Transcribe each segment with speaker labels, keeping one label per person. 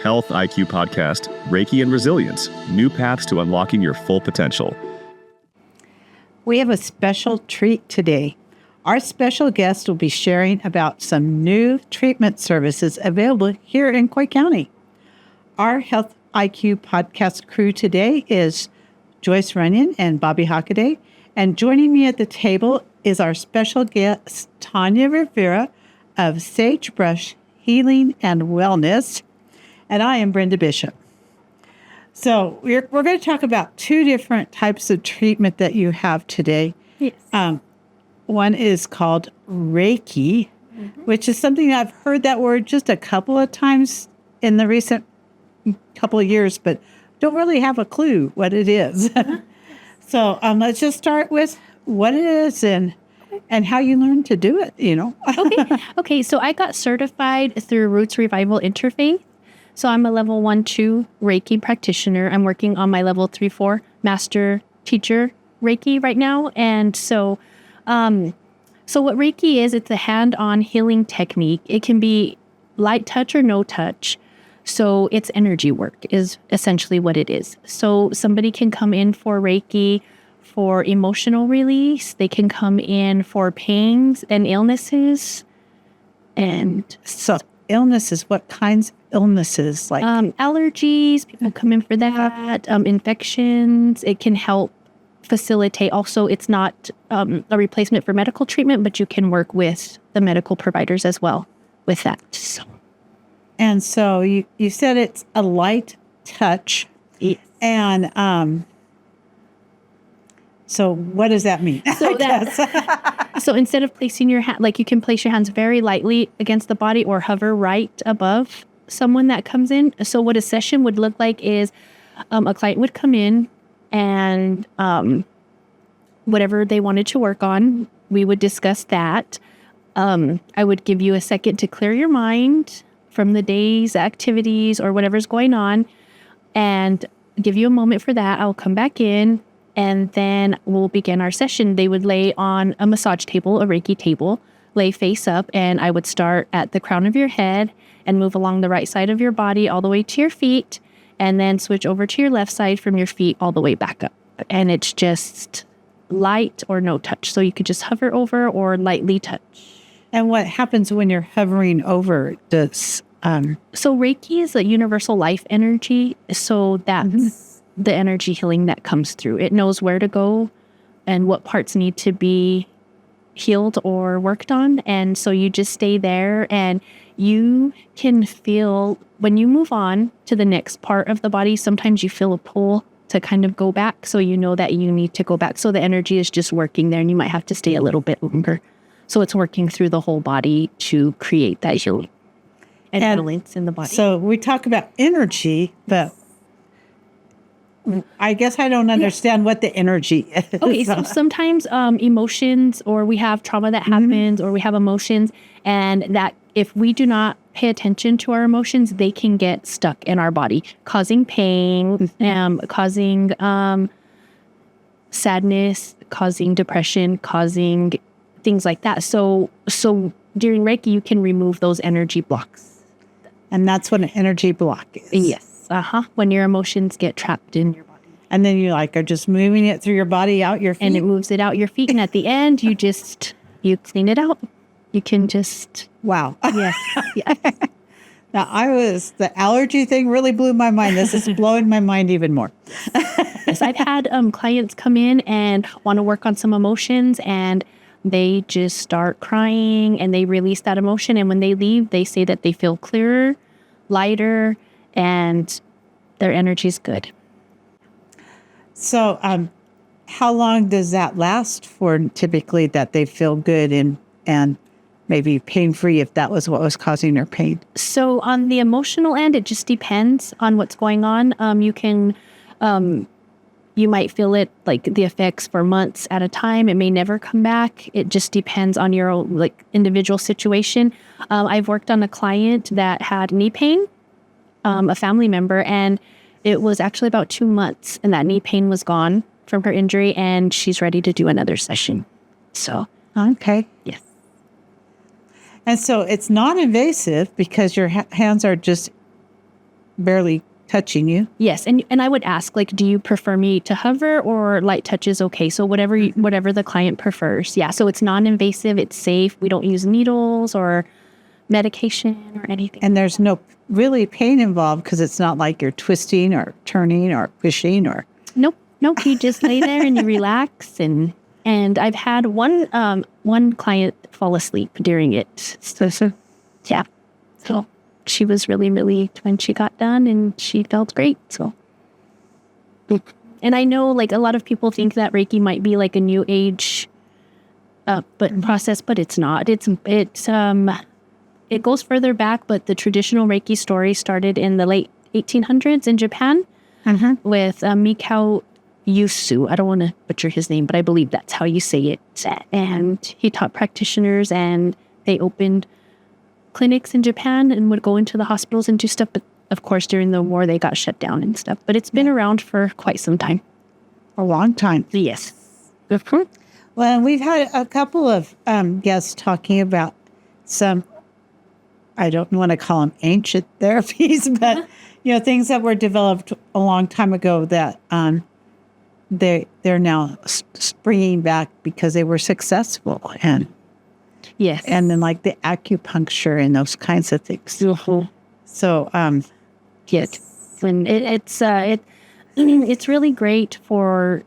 Speaker 1: Health IQ podcast, Reiki and Resilience, new paths to unlocking your full potential.
Speaker 2: We have a special treat today. Our special guest will be sharing about some new treatment services available here in Coy County. Our Health IQ podcast crew today is Joyce Runyon and Bobby Hockaday. And joining me at the table is our special guest, Tonja Rivera of Sagebrush Healing and Wellness. And I am Brenda Bishop. So we're going to talk about two different types of treatment that you have today.
Speaker 3: Yes.
Speaker 2: One is called Reiki, which is something I've heard that word just a couple of times in the recent couple of years, but don't really have a clue what it is. So let's just start with what it is and how you learned to do it,
Speaker 3: Okay. So I got certified through Roots Revival Interfaith. So I'm a level 1-2 Reiki practitioner. I'm working on my level 3-4 master teacher Reiki right now. And so what Reiki is, it's a hand-on healing technique. It can be light touch or no touch. So it's energy work is essentially what it is. So somebody can come in for Reiki for emotional release. They can come in for pains and illnesses. And
Speaker 2: so illnesses, what kinds of illnesses? Like
Speaker 3: allergies, people come in for that, infections. It can help facilitate. Also, it's not a replacement for medical treatment, but you can work with the medical providers as well with that.
Speaker 2: And so you said it's a light touch.
Speaker 3: Yes.
Speaker 2: And so what does that mean?
Speaker 3: So instead of placing your hand, like you can place your hands very lightly against the body or hover right above someone that comes in. So what a session would look like is a client would come in and whatever they wanted to work on, we would discuss that. I would give you a second to clear your mind from the day's activities or whatever's going on and give you a moment for that. I'll come back in and then we'll begin our session. They would lay on a massage table, a Reiki table, lay face up, and I would start at the crown of your head and move along the right side of your body all the way to your feet, and then switch over to your left side from your feet all the way back up. And it's just light or no touch. So you could just hover over or lightly touch.
Speaker 2: And what happens when you're hovering over this?
Speaker 3: So Reiki is a universal life energy. So that's the energy healing that comes through. It knows where to go and what parts need to be healed or worked on. And so you just stay there and you can feel when you move on to the next part of the body, sometimes you feel a pull to kind of go back. So you know that you need to go back. So the energy is just working there and you might have to stay a little bit longer. So it's working through the whole body to create that healing and balance in the body.
Speaker 2: So we talk about energy, but I guess I don't understand what the energy is.
Speaker 3: Okay, so sometimes emotions, or we have trauma that happens, or we have emotions, and that if we do not pay attention to our emotions, they can get stuck in our body, causing pain, causing sadness, causing depression, causing things like that. So during Reiki, you can remove those energy blocks.
Speaker 2: And that's what an energy block is.
Speaker 3: Yes. When your emotions get trapped in your body.
Speaker 2: And then you are just moving it through your body, out your feet.
Speaker 3: And it moves it out your feet. And at the end, you clean it out. You can just.
Speaker 2: Wow.
Speaker 3: Yes. Yeah.
Speaker 2: Now the allergy thing really blew my mind. This is blowing my mind even more.
Speaker 3: Yes, I've had clients come in and want to work on some emotions, and they just start crying and they release that emotion. And when they leave, they say that they feel clearer, lighter, and their energy is good.
Speaker 2: So how long does that last for typically that they feel good and maybe pain-free if that was what was causing their pain?
Speaker 3: So on the emotional end, it just depends on what's going on. You might feel it, like the effects for months at a time. It may never come back. It just depends on your own, individual situation. I've worked on a client that had knee pain, a family member, and it was actually about 2 months, and that knee pain was gone from her injury, and she's ready to do another session. So,
Speaker 2: okay.
Speaker 3: Yes.
Speaker 2: And so it's non-invasive because your hands are just barely touching you.
Speaker 3: Yes, and I would ask, like, do you prefer me to hover or light touch is okay? So whatever the client prefers. Yeah, so it's non-invasive, it's safe. We don't use needles or medication or anything.
Speaker 2: And there's no really pain involved because it's not like you're twisting or turning or pushing or...
Speaker 3: Nope. You just lay there and you relax. And I've had one client fall asleep during it. So yeah. So she was really relieved when she got done and she felt great. So, and I know like a lot of people think that Reiki might be like a new age process, but it's not. It goes further back, but the traditional Reiki story started in the late 1800s in Japan with Mikao Yusu. I don't want to butcher his name, but I believe that's how you say it. And he taught practitioners and they opened clinics in Japan and would go into the hospitals and do stuff. But of course, during the war, they got shut down and stuff. But it's been around for quite some time.
Speaker 2: A long time.
Speaker 3: Yes.
Speaker 2: Well, and we've had a couple of guests talking about some, I don't want to call them ancient therapies, but, things that were developed a long time ago that they're now springing back because they were successful. And
Speaker 3: yes.
Speaker 2: And then like the acupuncture and those kinds of things. So,
Speaker 3: yes. And it's really great for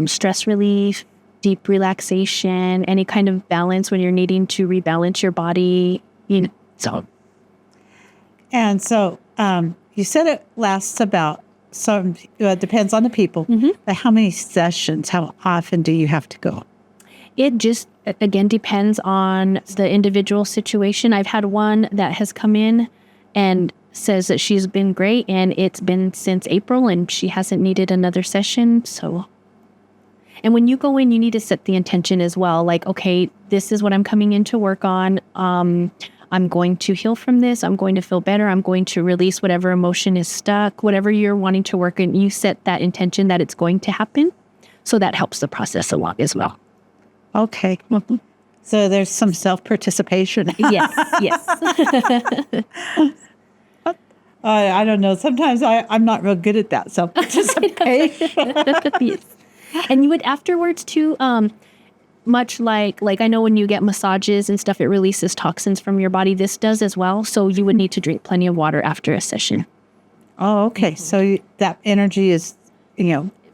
Speaker 3: stress relief, deep relaxation, any kind of balance when you're needing to rebalance your body. So.
Speaker 2: And so you said it lasts about it depends on the people, but how many sessions, how often do you have to go?
Speaker 3: It just, again, depends on the individual situation. I've had one that has come in and says that she's been great and it's been since April and she hasn't needed another session. So, and when you go in, you need to set the intention as well. Like, okay, this is what I'm coming in to work on. I'm going to heal from this. I'm going to feel better. I'm going to release whatever emotion is stuck, whatever you're wanting to work in. You set that intention that it's going to happen. So that helps the process along as well.
Speaker 2: Okay. So there's some self-participation.
Speaker 3: Yes.
Speaker 2: I don't know. Sometimes I'm not real good at that self-participation.
Speaker 3: Yes. And you would afterwards too, much like I know when you get massages and stuff, it releases toxins from your body. This does as well. So you would need to drink plenty of water after a session.
Speaker 2: Oh, okay. So that energy is,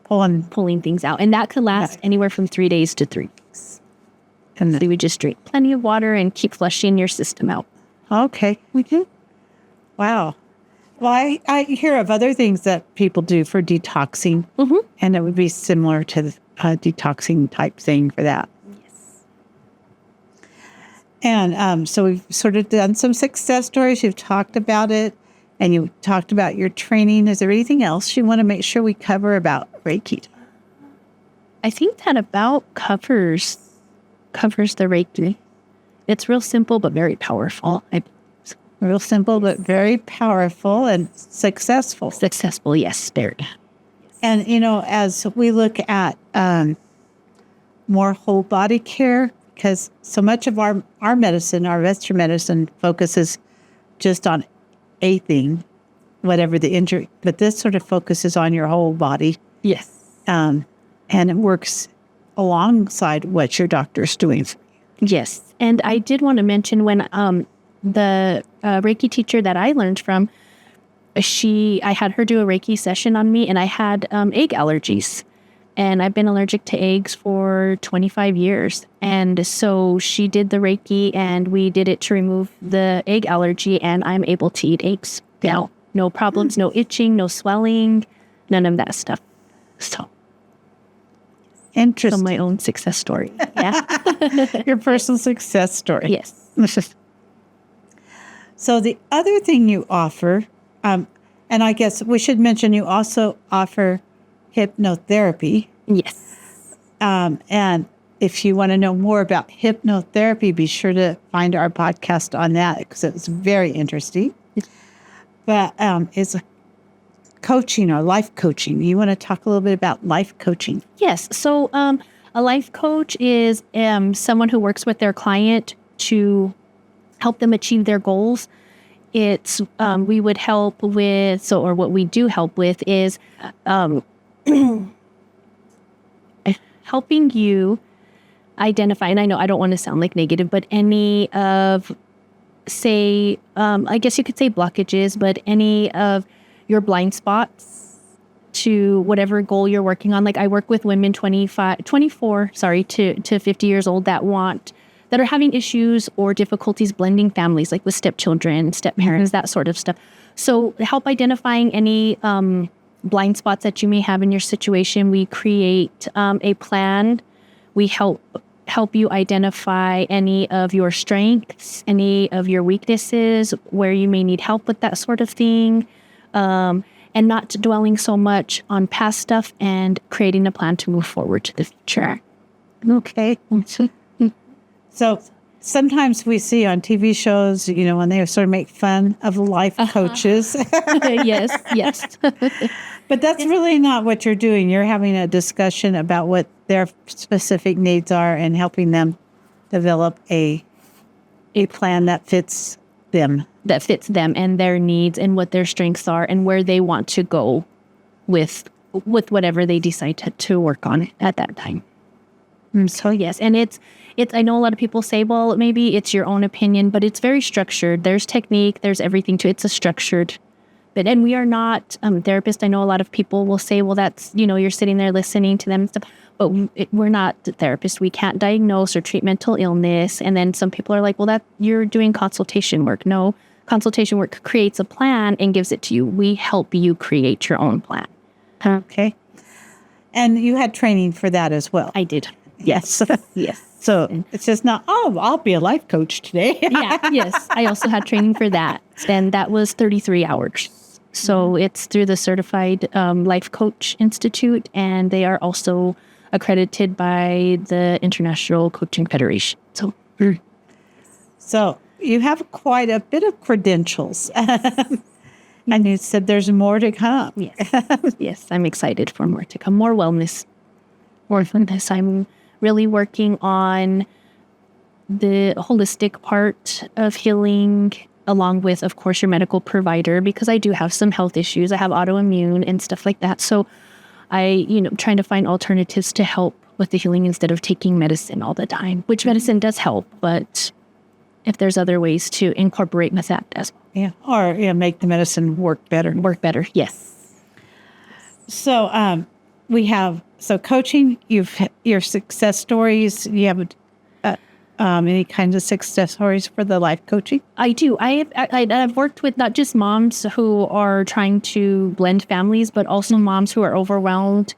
Speaker 3: pulling things out. And that could last anywhere from 3 days to 3 weeks. And so you would just drink plenty of water and keep flushing your system out.
Speaker 2: Okay. Wow. Well, I hear of other things that people do for detoxing, and it would be similar to the detoxing type thing for that.
Speaker 3: Yes.
Speaker 2: And so we've sort of done some success stories. You've talked about it, and you talked about your training. Is there anything else you want to make sure we cover about Reiki?
Speaker 3: I think that about covers the Reiki. It's real simple but very powerful.
Speaker 2: Real simple, but very powerful and successful.
Speaker 3: Successful, yes, very.
Speaker 2: And, as we look at more whole body care, because so much of our medicine, our Western medicine, focuses just on a thing, whatever the injury, but this sort of focuses on your whole body.
Speaker 3: Yes.
Speaker 2: And it works alongside what your doctor's doing.
Speaker 3: Yes. And I did want to mention when the Reiki teacher that I learned from, I had her do a Reiki session on me, and I had egg allergies. And I've been allergic to eggs for 25 years. And so she did the Reiki, and we did it to remove the egg allergy, and I'm able to eat eggs now. No problems, no itching, no swelling, none of that stuff. So.
Speaker 2: Interesting.
Speaker 3: So my own success story. Yeah.
Speaker 2: Your personal success story.
Speaker 3: Yes.
Speaker 2: So the other thing you offer, and I guess we should mention you also offer hypnotherapy.
Speaker 3: Yes.
Speaker 2: And if you want to know more about hypnotherapy, be sure to find our podcast on that because it's very interesting. But it's coaching or life coaching. You want to talk a little bit about life coaching?
Speaker 3: Yes. So a life coach is someone who works with their client to help them achieve their goals. it's we would help with, or what we do help with is helping you identify, and I know I don't want to sound like negative, but any of, say, I guess you could say blockages, but any of your blind spots to whatever goal you're working on. Like I work with women 24 to 50 years old that are having issues or difficulties blending families, like with stepchildren, step-parents, that sort of stuff. So help identifying any blind spots that you may have in your situation. We create a plan. We help you identify any of your strengths, any of your weaknesses, where you may need help with that sort of thing, and not dwelling so much on past stuff and creating a plan to move forward to the future.
Speaker 2: Okay. So sometimes we see on TV shows, when they sort of make fun of life coaches.
Speaker 3: Yes.
Speaker 2: But that's really not what you're doing. You're having a discussion about what their specific needs are and helping them develop a plan that fits them.
Speaker 3: That fits them and their needs and what their strengths are and where they want to go with whatever they decide to work on at that time. So yes, and it's I know a lot of people say, well, maybe it's your own opinion, but it's very structured. There's technique, there's everything to it. It's a structured bit. And we are not therapists. I know a lot of people will say, well, that's, you're sitting there listening to them and stuff, but we're not therapists. We can't diagnose or treat mental illness. And then some people are like, well, that you're doing consultation work. No, consultation work creates a plan and gives it to you. We help you create your own plan.
Speaker 2: Okay. And you had training for that as well.
Speaker 3: I did.
Speaker 2: Yes.
Speaker 3: Yes.
Speaker 2: So it's just not, I'll be a life coach today.
Speaker 3: Yes. I also had training for that. And that was 33 hours. So it's through the Certified Life Coach Institute, and they are also accredited by the International Coaching Federation.
Speaker 2: So you have quite a bit of credentials. And you said there's more to come.
Speaker 3: Yes, I'm excited for more to come. More wellness. I'm really working on the holistic part of healing, along with, of course, your medical provider, because I do have some health issues. I have autoimmune and stuff like that. So trying to find alternatives to help with the healing instead of taking medicine all the time, which medicine does help, but if there's other ways to incorporate with that as well.
Speaker 2: Yeah, or make the medicine work better.
Speaker 3: Yes.
Speaker 2: So we have coaching. Your success stories. You have any kinds of success stories for the life coaching?
Speaker 3: I do. I've worked with not just moms who are trying to blend families, but also moms who are overwhelmed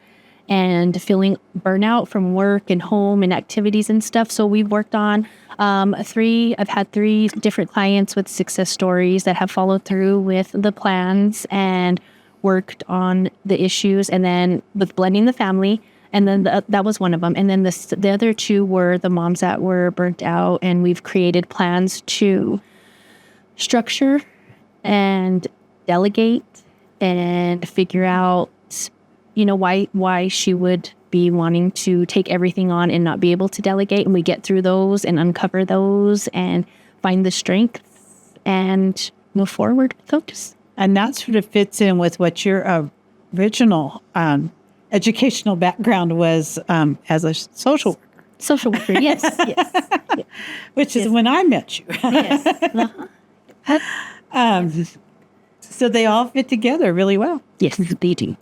Speaker 3: and feeling burnout from work and home and activities and stuff. So we've worked on I've had 3 different clients with success stories that have followed through with the plans and worked on the issues, and then with blending the family. And then that was one of them. And then the other 2 were the moms that were burnt out, and we've created plans to structure and delegate and figure out, why she would be wanting to take everything on and not be able to delegate. And we get through those and uncover those and find the strengths and move forward with those.
Speaker 2: And that sort of fits in with what your original educational background was as a social worker.
Speaker 3: Social worker, yes.
Speaker 2: Which is when I met you.
Speaker 3: Yes.
Speaker 2: So they all fit together really well.
Speaker 3: Yes, they do.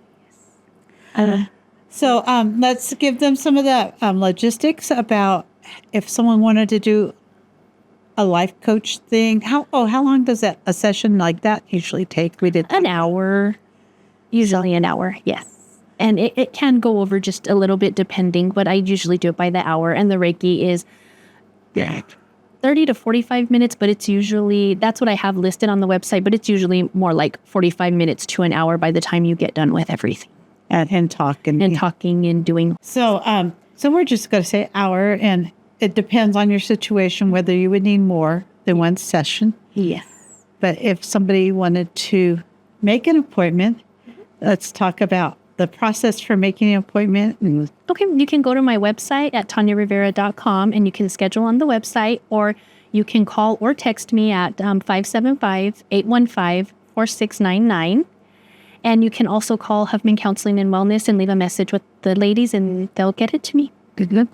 Speaker 2: So let's give them some of the logistics about if someone wanted to do a life coach thing. How long does a session like that usually take? We did
Speaker 3: an hour, usually an hour. Yes. And it can go over just a little bit depending, but I usually do it by the hour. And the Reiki is 30 to 45 minutes, but it's usually, that's what I have listed on the website, but it's usually more like 45 minutes to an hour by the time you get done with everything.
Speaker 2: And talking
Speaker 3: and doing.
Speaker 2: So we're just going to say hour, and it depends on your situation whether you would need more than one session.
Speaker 3: Yes.
Speaker 2: But if somebody wanted to make an appointment, let's talk about the process for making an appointment.
Speaker 3: Okay, you can go to my website at tonjarivera.com, and you can schedule on the website, or you can call or text me at 575-815-4699. And you can also call Huffman Counseling and Wellness and leave a message with the ladies, and they'll get it to me.
Speaker 2: Good.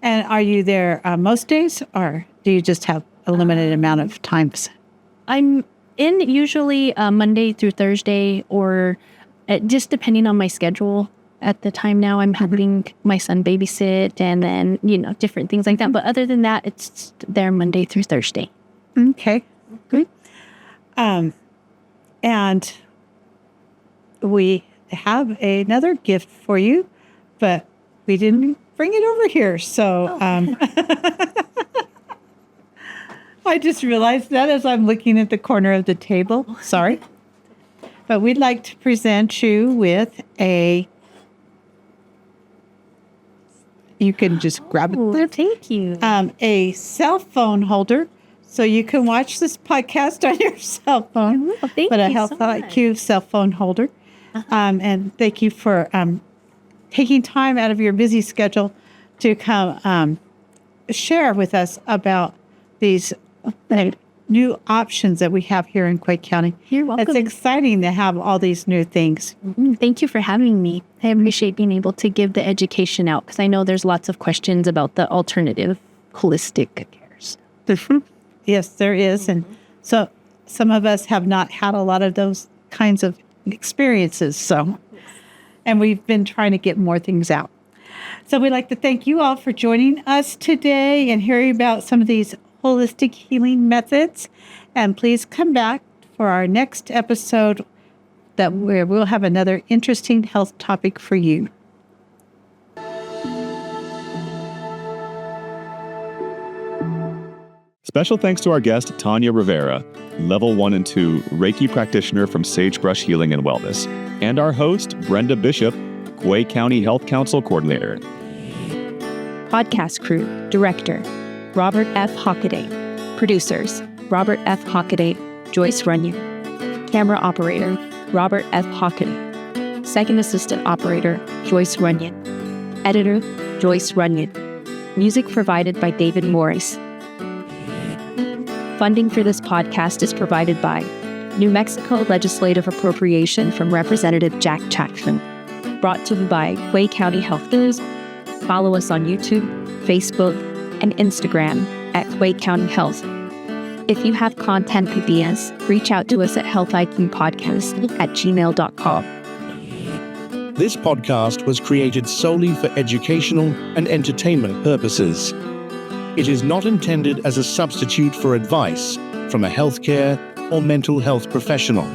Speaker 2: And are you there most days, or do you just have a limited amount of times?
Speaker 3: I'm in usually Monday through Thursday, or just depending on my schedule. At the time now, I'm having my son babysit and then, different things like that. But other than that, it's there Monday through Thursday.
Speaker 2: Okay, good. And we have another gift for you, but we didn't bring it over here. So I just realized that as I'm looking at the corner of the table. Sorry. But we'd like to present you with you can just grab it there.
Speaker 3: Thank you.
Speaker 2: A cell phone holder. So you can watch this podcast on your cell phone.
Speaker 3: Oh, thank
Speaker 2: but a
Speaker 3: you
Speaker 2: Health
Speaker 3: so much.
Speaker 2: IQ cell phone holder. And thank you for taking time out of your busy schedule to come share with us about these new options that we have here in Quake County.
Speaker 3: You're welcome.
Speaker 2: It's exciting to have all these new things.
Speaker 3: Thank you for having me. I appreciate being able to give the education out, because I know there's lots of questions about the alternative holistic cares.
Speaker 2: Yes, there is. And so some of us have not had a lot of those kinds of experiences. And we've been trying to get more things out. So we'd like to thank you all for joining us today and hearing about some of these holistic healing methods. And please come back for our next episode where we'll have another interesting health topic for you.
Speaker 1: Special thanks to our guest, Tonja Rivera, Level 1 and 2 Reiki practitioner from Sagebrush Healing and Wellness, and our host, Brenda Bishop, Quay County Health Council Coordinator.
Speaker 4: Podcast crew, Director, Robert F. Hockaday. Producers, Robert F. Hockaday, Joyce Runyon. Camera Operator, Robert F. Hockaday. Second Assistant Operator, Joyce Runyon. Editor, Joyce Runyon. Music provided by David Morris. Funding for this podcast is provided by New Mexico Legislative Appropriation from Representative Jack Jackson. Brought to you by Quay County Health News. Follow us on YouTube, Facebook, and Instagram at Quay County Health. If you have content ideas, reach out to us at healthiqpodcast@gmail.com.
Speaker 5: This podcast was created solely for educational and entertainment purposes. It is not intended as a substitute for advice from a healthcare or mental health professional.